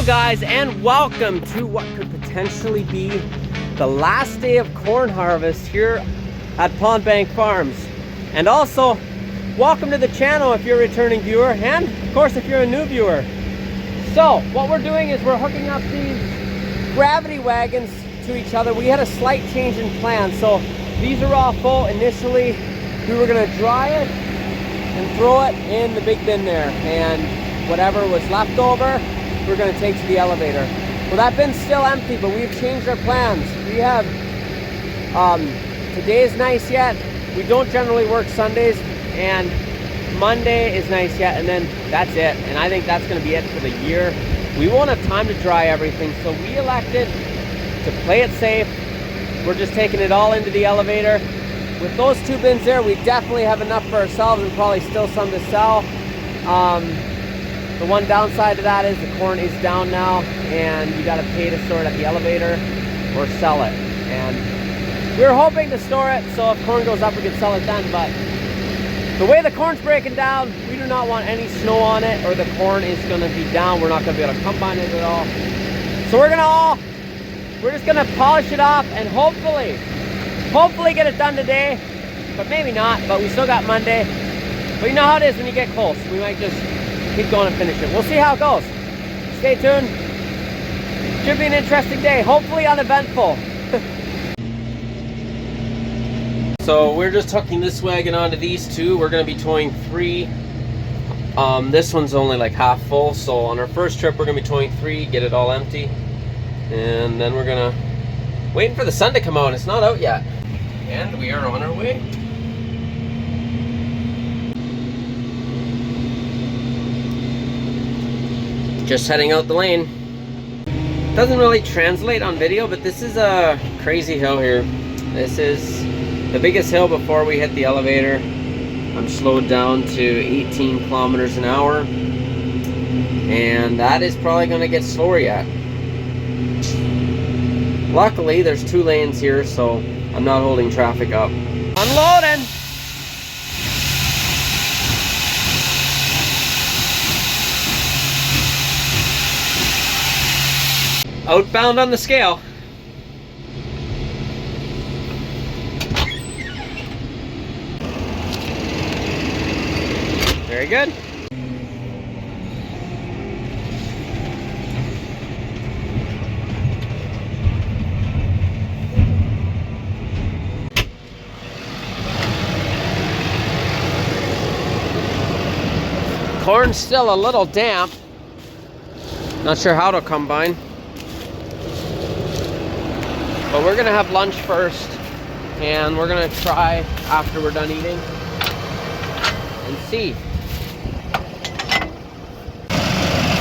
guys, and welcome to what could potentially be the last day of corn harvest here at Pond Bank Farms. And also, welcome to the channel if you're a returning viewer, and of course if you're a new viewer. So, what we're doing is we're hooking up these gravity wagons to each other. We had a slight change in plan, so these are all full. Initially, we were gonna dry it and throw it in the big bin there, and whatever was left over, we're going to take to the elevator. Well, that bin's still empty, but we've changed our plans. We have, today is nice yet. We don't generally work Sundays, and Monday is nice yet, and then that's it. And I think that's going to be it for the year. We won't have time to dry everything, so we elected to play it safe. We're just taking it all into the elevator. With those two bins there, we definitely have enough for ourselves and probably still some to sell. The one downside to that is the corn is down now, and you got to pay to store it at the elevator or sell it. And we were hoping to store it, so if corn goes up, we could sell it then. But the way the corn's breaking down, we do not want any snow on it, or the corn is going to be down. We're not going to be able to combine it at all. So we're just going to polish it off and hopefully get it done today, but maybe not. But we still got Monday. But you know how it is when you get close. We might just keep going and finish it. We'll see how it goes. Stay tuned. Should be an interesting day, hopefully uneventful. So we're just hooking this wagon onto these two. We're going to be towing 3. This one's only like half full, so on our first trip we're going to be towing 3, get it all empty, and then we're going to waiting for the sun to come out. It's not out yet, and we are on our way. Just heading out the lane. Doesn't really translate on video, but this is a crazy hill here. This is the biggest hill before we hit the elevator. I'm slowed down to 18 kilometers an hour, and that is probably going to get slower yet. Luckily, there's 2 lanes here, so I'm not holding traffic up. Unloading! Outbound on the scale. Very good. Corn's still a little damp. Not sure how to combine. But we're gonna have lunch first, and we're gonna try after we're done eating and see.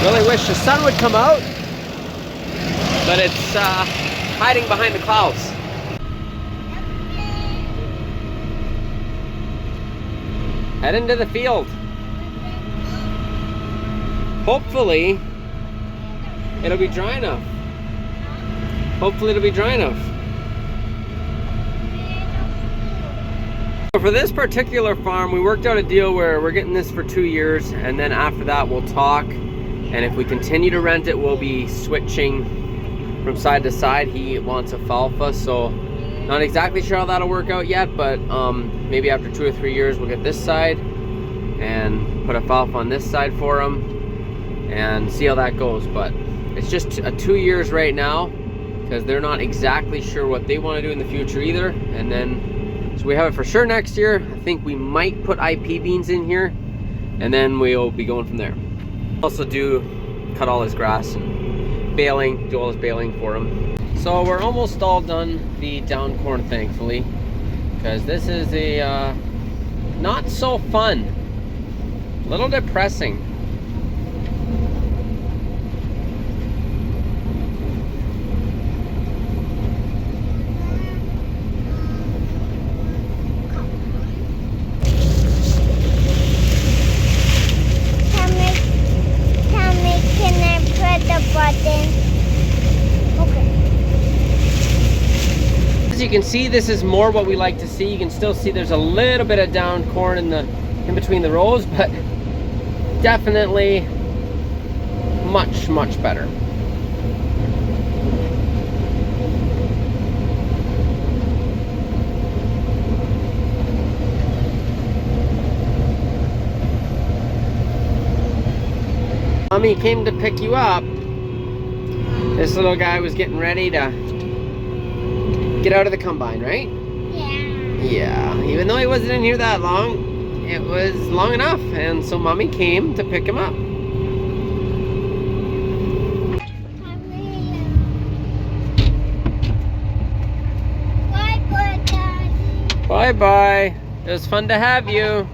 Really wish the sun would come out, but it's hiding behind the clouds. Head into the field. Hopefully, it'll be dry enough. Hopefully it'll be dry enough. So for this particular farm, we worked out a deal where we're getting this for 2 years, and then after that we'll talk. And if we continue to rent it, we'll be switching from side to side. He wants alfalfa, so not exactly sure how that'll work out yet, but maybe after 2 or 3 years we'll get this side and put alfalfa on this side for him and see how that goes. But it's just 2 years right now, because they're not exactly sure what they want to do in the future either. And then, so we have it for sure next year. I think we might put IP beans in here, and then we'll be going from there. Also cut all his grass and baling, do all his baling for him. So we're almost all done the down corn, thankfully, because this is a not so fun, a little depressing. As you can see, this is more what we like to see. You can still see there's a little bit of down corn in between the rows, but definitely much better. Mommy came to pick you up. This little guy was getting ready to get out of the combine, right? Yeah. Yeah, even though he wasn't in here that long, it was long enough, and so Mommy came to pick him up. Bye-bye, Daddy. Bye-bye. It was fun to have you.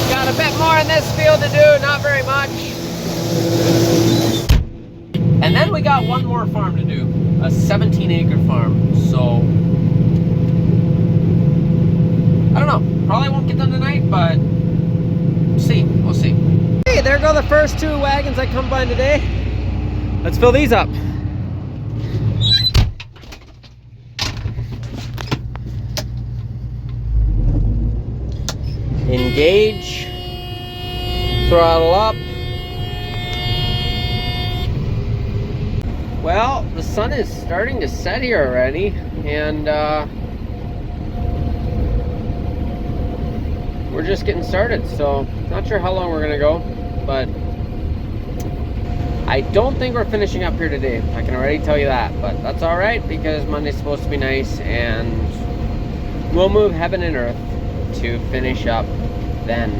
Got a bit more in this field to do, not very much. And then we got one more farm to do, a 17-acre farm. So I don't know, probably won't get done tonight, but we'll see. Hey, there go the first 2 wagons I combined today. Let's fill these up. Engage, throttle up. Well, the sun is starting to set here already, and we're just getting started, so not sure how long we're gonna go, but I don't think we're finishing up here today. I can already tell you that, but that's all right because Monday's supposed to be nice, and we'll move heaven and earth to finish up then.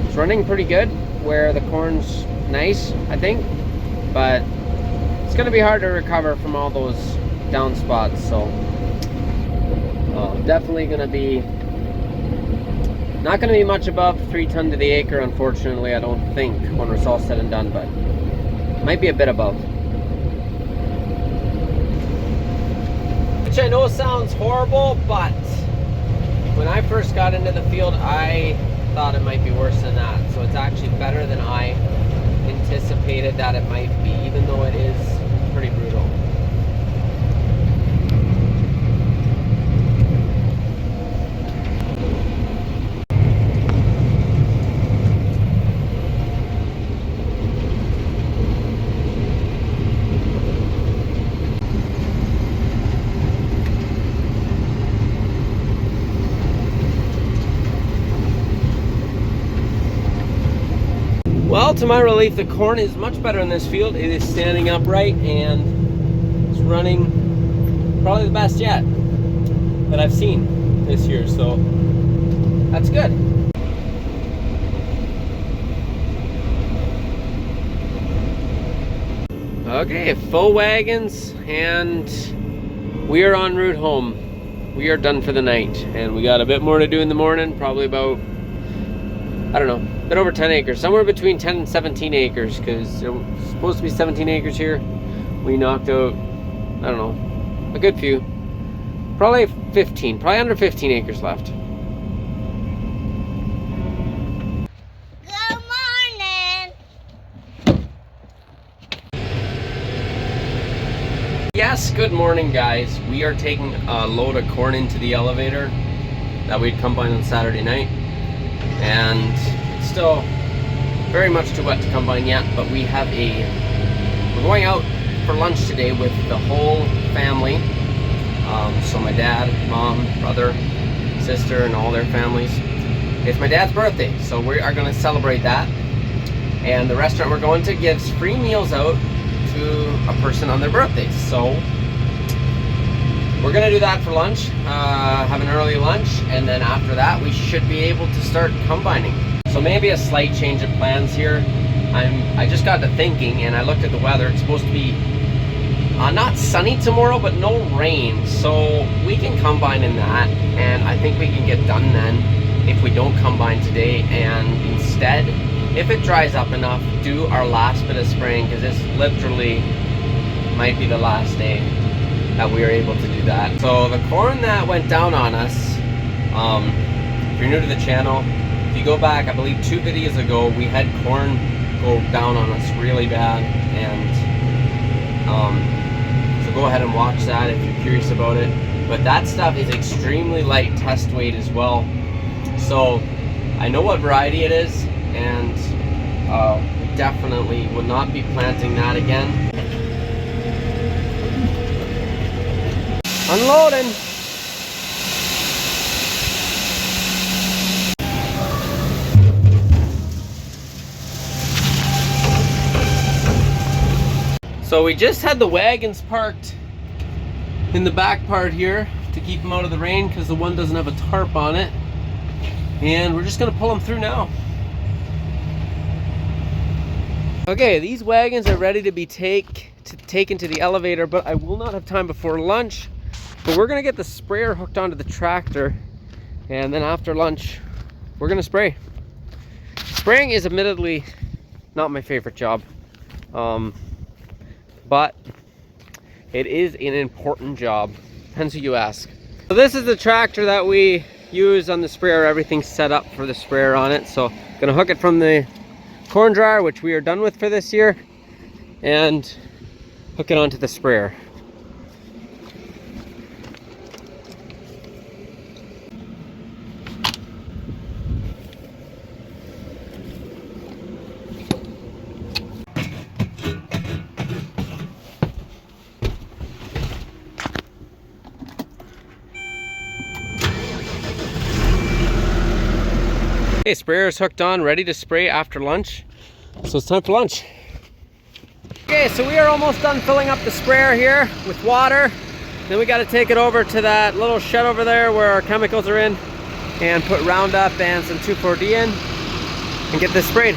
It's running pretty good where the corn's nice, I think, but it's gonna be hard to recover from all those down spots, so definitely gonna be not gonna be much above 3 ton to the acre, unfortunately. I don't think, when it's all said and done, but might be a bit above, which I know sounds horrible, but when I first got into the field, I thought it might be worse than that. So it's actually better than I anticipated that it might be, even though it is pretty brutal. Well, to my relief, the corn is much better in this field. It is standing upright and it's running probably the best yet that I've seen this year, so that's good. Okay, full wagons, and we are en route home. We are done for the night, and we got a bit more to do in the morning, probably about, I don't know, a bit over 10 acres, somewhere between 10 and 17 acres, because it was supposed to be 17 acres here. We knocked out, I don't know, a good few, probably 15, probably under 15 acres left. Good morning. Yes, good morning, guys. We are taking a load of corn into the elevator that we'd combined on Saturday night, and it's still very much too wet to combine yet, but we're going out for lunch today with the whole family. So my dad, mom, brother, sister, and all their families. It's my dad's birthday, so we are going to celebrate that. And the restaurant we're going to gives free meals out to a person on their birthday. So we're going to do that for lunch, have an early lunch, and then after that we should be able to start combining. So maybe a slight change of plans here. I just got to thinking, and I looked at the weather. It's supposed to be not sunny tomorrow, but no rain, so we can combine in that, and I think we can get done then if we don't combine today, and instead, if it dries up enough, do our last bit of spraying, because this literally might be the last day that we are able to do that. So the corn that went down on us, if you're new to the channel, if you go back, I believe 2 videos ago, we had corn go down on us really bad, and so go ahead and watch that if you're curious about it. But that stuff is extremely light test weight as well, so I know what variety it is, and we definitely would not be planting that again. Unloading. So we just had the wagons parked in the back part here to keep them out of the rain because the one doesn't have a tarp on it. And we're just gonna pull them through now. Okay, these wagons are ready to be taken to the elevator, but I will not have time before lunch. But we're gonna get the sprayer hooked onto the tractor, and then after lunch, we're gonna spray. Spraying is admittedly not my favorite job, but it is an important job. Depends who you ask. So this is the tractor that we use on the sprayer. Everything's set up for the sprayer on it. So gonna hook it from the corn dryer, which we are done with for this year, and hook it onto the sprayer. Okay, sprayer's hooked on, ready to spray after lunch. So it's time for lunch. Okay, so we are almost done filling up the sprayer here with water. Then we got to take it over to that little shed over there where our chemicals are in and put Roundup and some 2,4-D in and get this sprayed.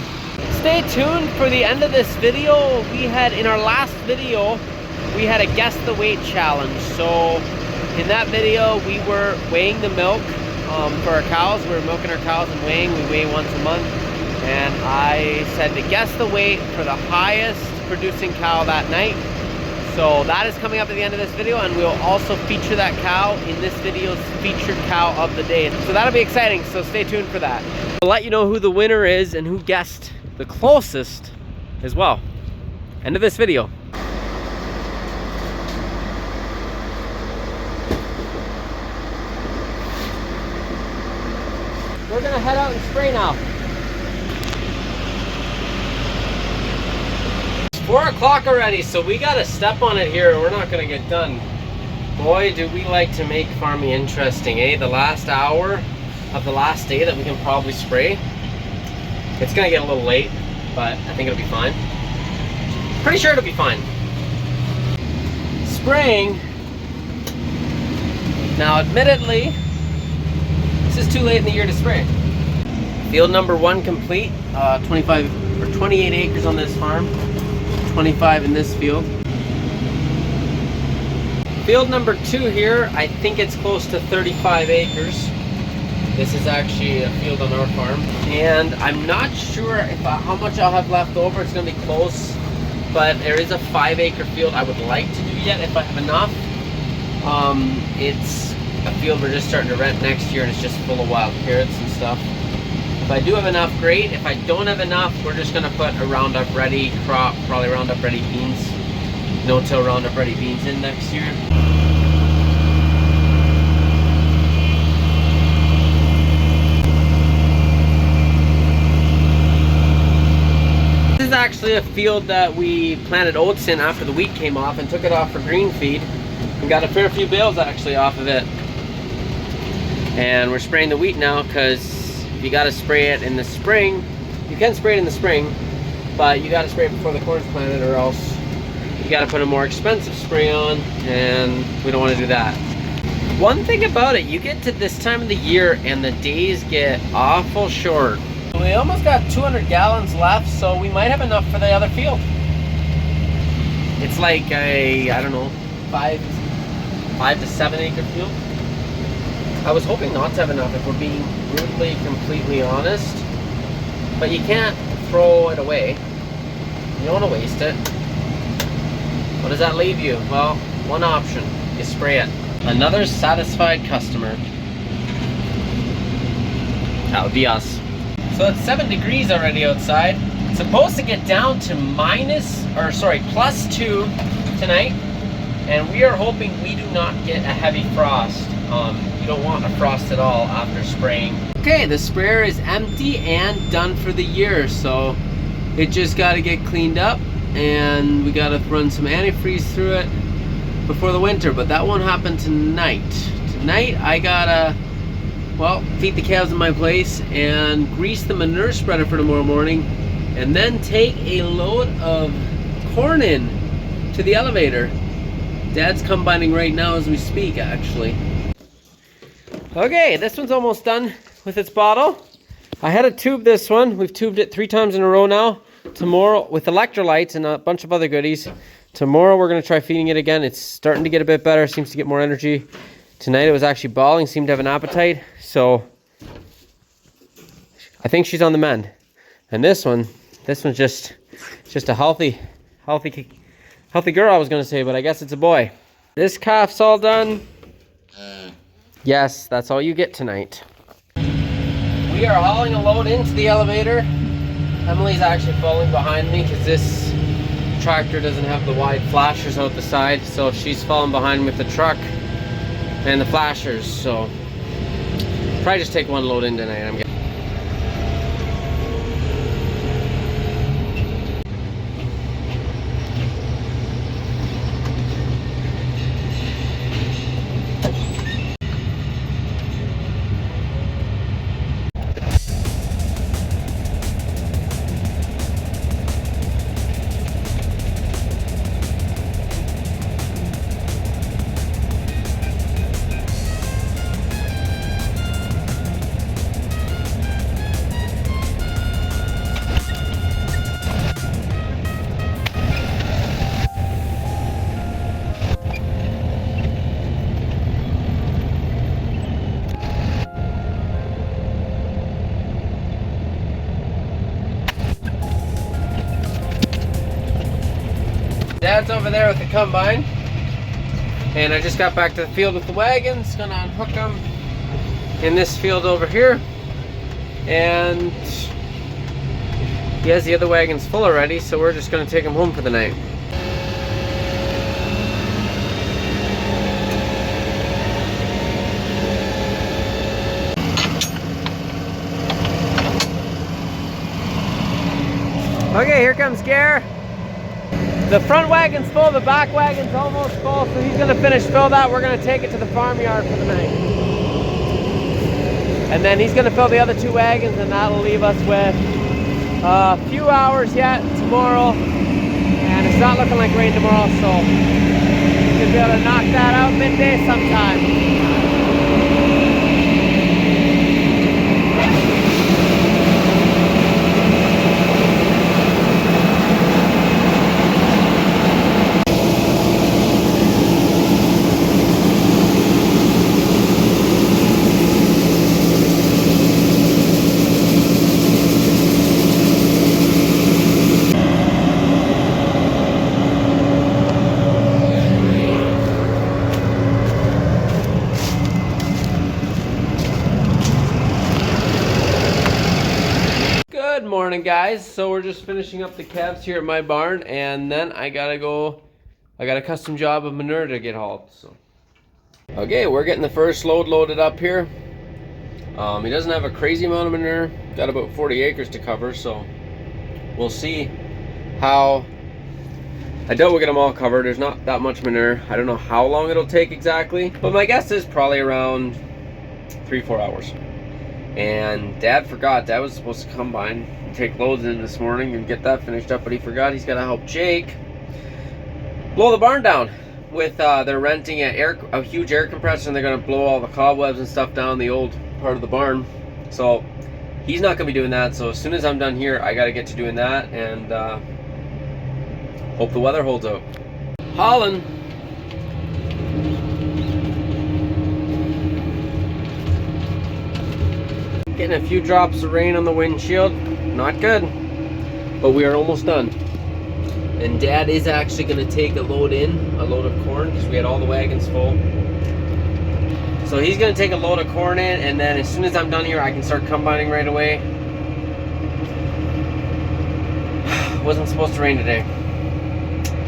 Stay tuned for the end of this video. In our last video, we had a guess the weight challenge. So in that video, we were weighing the milk for our cows. We were milking our cows and weighing. We weigh once a month. And I said to guess the weight for the highest producing cow that night. So that is coming up at the end of this video, and we'll also feature that cow in this video's featured cow of the day. So that'll be exciting, so stay tuned for that. We'll let you know who the winner is and who guessed the closest as well. End of this video. We're gonna head out and spray now. It's 4 o'clock already, so we gotta step on it here or we're not gonna get done. Boy, do we like to make farming interesting, eh? The last hour of the last day that we can probably spray. It's gonna get a little late, but I think it'll be fine. Pretty sure it'll be fine. Spraying. Now, admittedly, this is too late in the year to spray. Field number 1 complete. 25 or 28 acres on this farm. 25 in this field. Field number 2 here, I think it's close to 35 acres. This is actually a field on our farm. And I'm not sure if how much I'll have left over. It's gonna be close. But there is a 5-acre field I would like to do yet if I have enough. It's a field we're just starting to rent next year, and it's just full of wild carrots and stuff. If I do have enough, great. If I don't have enough, we're just gonna put a Roundup Ready crop, probably Roundup Ready beans, no-till Roundup Ready beans in next year. This is actually a field that we planted oats in after the wheat came off and took it off for green feed. We got a fair few bales actually off of it. And we're spraying the wheat now because you got to spray it in the spring. You can spray it in the spring, but you got to spray it before the corn's planted, or else you got to put a more expensive spray on, and we don't want to do that. One thing about it, you get to this time of the year and the days get awful short. We almost got 200 gallons left, so we might have enough for the other field. It's like a, I don't know, 5 to 7 acre field. I was hoping not to have enough, if we're being brutally, completely honest. But you can't throw it away. You don't want to waste it. What does that leave you? Well, one option. You spray it. Another satisfied customer. That would be us. So it's 7 degrees already outside. It's supposed to get down to +2 tonight. And we are hoping we do not get a heavy frost. You don't want a frost at all after spraying. Okay, the sprayer is empty and done for the year, so it just got to get cleaned up and we got to run some antifreeze through it before the winter, but that won't happen tonight. Tonight I gotta, well, feed the cows in my place and grease the manure spreader for tomorrow morning, and then take a load of corn in to the elevator. Dad's combining right now as we speak, actually. Okay, this one's almost done with its bottle. I had to tube this one. We've tubed it 3 times in a row now. Tomorrow, with electrolytes and a bunch of other goodies. Tomorrow we're gonna try feeding it again. It's starting to get a bit better, seems to get more energy. Tonight it was actually bawling, seemed to have an appetite. So I think she's on the mend. And this one's just a healthy girl, I was gonna say, but I guess it's a boy. This calf's all done. Yes, that's all you get tonight. We are hauling a load into the elevator. Emily's actually falling behind me because this tractor doesn't have the wide flashers out the side, so she's falling behind with the truck and the flashers. So probably just take one load in tonight. I'm getting. Dad's over there with the combine, and I just got back to the field with the wagons. Gonna unhook them in this field over here, and he has the other wagons full already, so we're just gonna take them home for the night. Okay, here comes Gare. The front wagon's full, the back wagon's almost full, so he's gonna finish fill that. We're gonna take it to the farmyard for the night. And then he's gonna fill the other 2 wagons, and that'll leave us with a few hours yet tomorrow. And it's not looking like rain tomorrow, so we should be able to knock that out midday sometime. Good morning, guys. So we're just finishing up the calves here at my barn, and then I got a custom job of manure to get hauled. So okay, we're getting the first load loaded up here. He doesn't have a crazy amount of manure, got about 40 acres to cover, so we'll see how. I doubt we'll get them all covered. There's not that much manure. I don't know how long it'll take exactly, but my guess is probably around 3-4 hours. And Dad forgot. Dad was supposed to come by and take loads in this morning and get that finished up, but he forgot. He's got to help Jake blow the barn down with they're renting a huge air compressor, and they're going to blow all the cobwebs and stuff down the old part of the barn. So he's not going to be doing that. So as soon as I'm done here, I got to get to doing that, and hope the weather holds out. Holland. Getting a few drops of rain on the windshield. Not good, but we are almost done. And Dad is actually going to take a load of corn, because we had all the wagons full. So he's going to take a load of corn in, and then as soon as I'm done here, I can start combining right away. Wasn't supposed to rain today.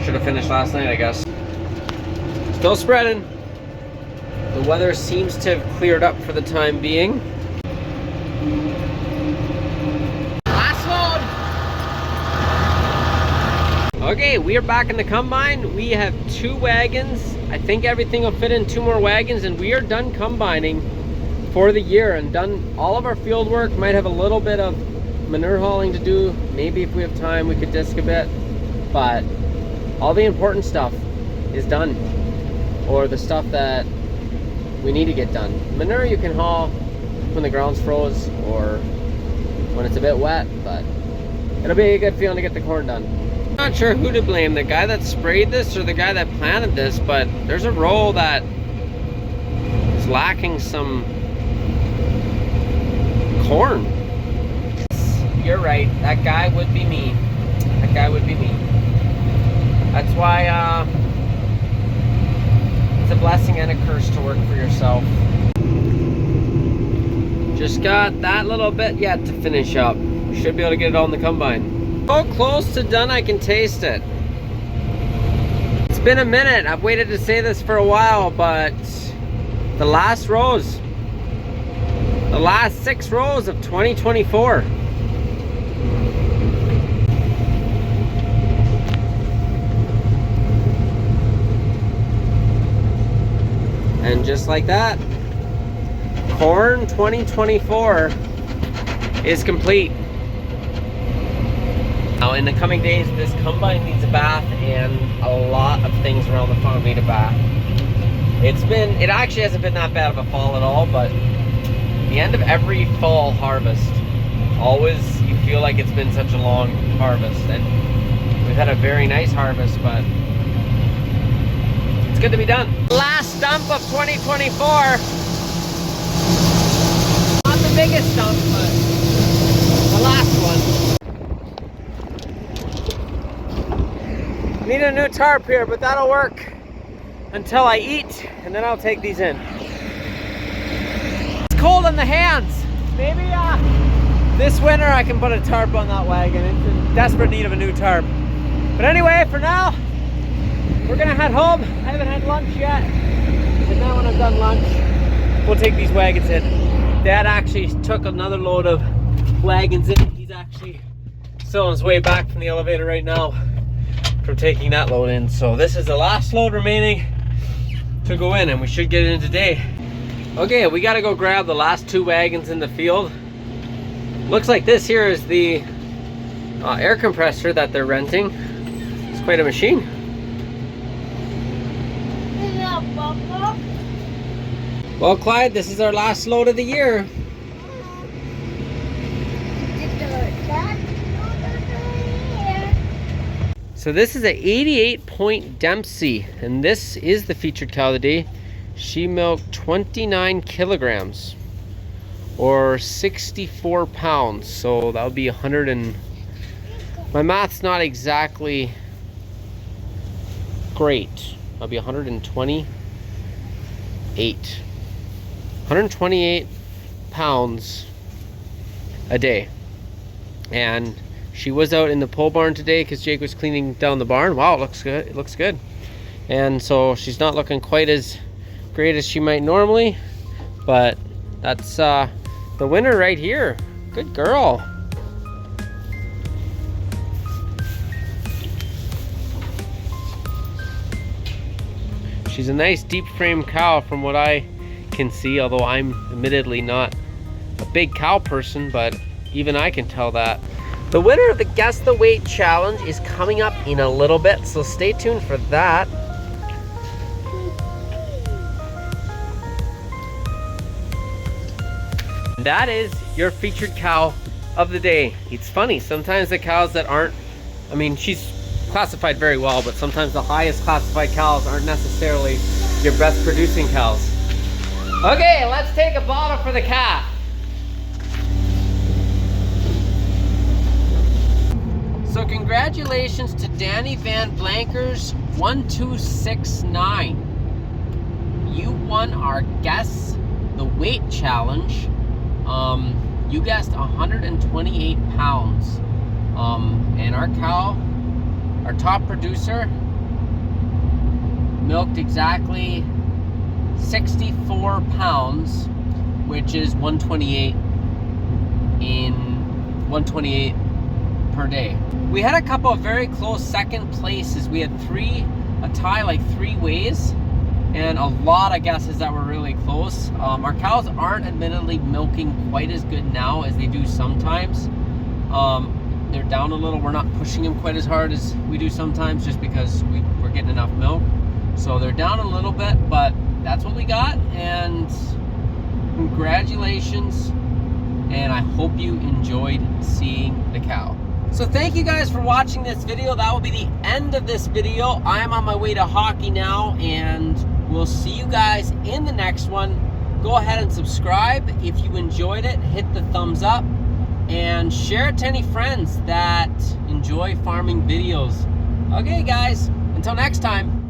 Should have finished last night, I guess. Still spreading. The weather seems to have cleared up for the time being. Okay, we are back in the combine. We have 2 wagons. I think everything will fit in 2 more wagons, and we are done combining for the year and done all of our field work. Might have a little bit of manure hauling to do. Maybe if we have time, we could disc a bit, but all the important stuff is done, or the stuff that we need to get done. Manure you can haul when the ground's froze or when it's a bit wet, but it'll be a good feeling to get the corn done. Not sure who to blame, the guy that sprayed this or the guy that planted this, but there's a row that is lacking some corn. You're right, that guy would be me. That guy would be me. That's why it's a blessing and a curse to work for yourself. Just got that little bit yet to finish up. Should be able to get it all in the combine. So close to done, I can taste it. It's been a minute. I've waited to say this for a while, but the last rows, the last 6 rows of 2024. And just like that, corn 2024 is complete. Now in the coming days, this combine needs a bath, and a lot of things around the farm need a bath. It actually hasn't been that bad of a fall at all, but the end of every fall harvest, always you feel like it's been such a long harvest, and we've had a very nice harvest, but it's good to be done. Last stump of 2024. Not the biggest stump, but the last one. Need a new tarp here, but that'll work until I eat, and then I'll take these in. It's cold in the hands. Maybe this winter I can put a tarp on that wagon. It's in desperate need of a new tarp. But anyway, for now, we're gonna head home. I haven't had lunch yet. And then when I'm done lunch, we'll take these wagons in. Dad actually took another load of wagons in. He's actually still on his way back from the elevator right now from taking that load in. So this is the last load remaining to go in, and we should get it in today. Okay, we gotta go grab the last 2 wagons in the field. Looks like this here is the air compressor that they're renting. It's quite a machine. Well, Clyde, this is our last load of the year. So this is a 88-point Dempsey, and this is the featured cow of the day. She milked 29 kilograms, or 64 pounds. So that would be 100 and... my math's not exactly great. That'll be 128. 128 pounds a day. And she was out in the pole barn today because Jake was cleaning down the barn. Wow, it looks good. It looks good. And so she's not looking quite as great as she might normally, but that's the winner right here. Good girl. She's a nice deep frame cow from what I can see, although I'm admittedly not a big cow person, but even I can tell that. The winner of the Guess the Weight Challenge is coming up in a little bit, so stay tuned for that. That is your featured cow of the day. It's funny, sometimes the cows that aren't, I mean, she's classified very well, but sometimes the highest classified cows aren't necessarily your best producing cows. Okay, let's take a bottle for the calf. So congratulations to Danny Van Blankers 1269. You won our Guess the Weight Challenge. You guessed 128 pounds. And our cow, our top producer, milked exactly 64 pounds, which is 128 per day. We had a couple of very close second places. We had a tie like 3 ways, and a lot of guesses that were really close. Our cows aren't admittedly milking quite as good now as they do sometimes. They're down a little. We're not pushing them quite as hard as we do sometimes, just because we're getting enough milk. So they're down a little bit, but that's what we got, and congratulations, and I hope you enjoyed seeing the cow. So thank you guys for watching this video. That will be the end of this video. I am on my way to hockey now, and we'll see you guys in the next one. Go ahead and subscribe if you enjoyed it. Hit the thumbs up and share it to any friends that enjoy farming videos. Okay guys, until next time.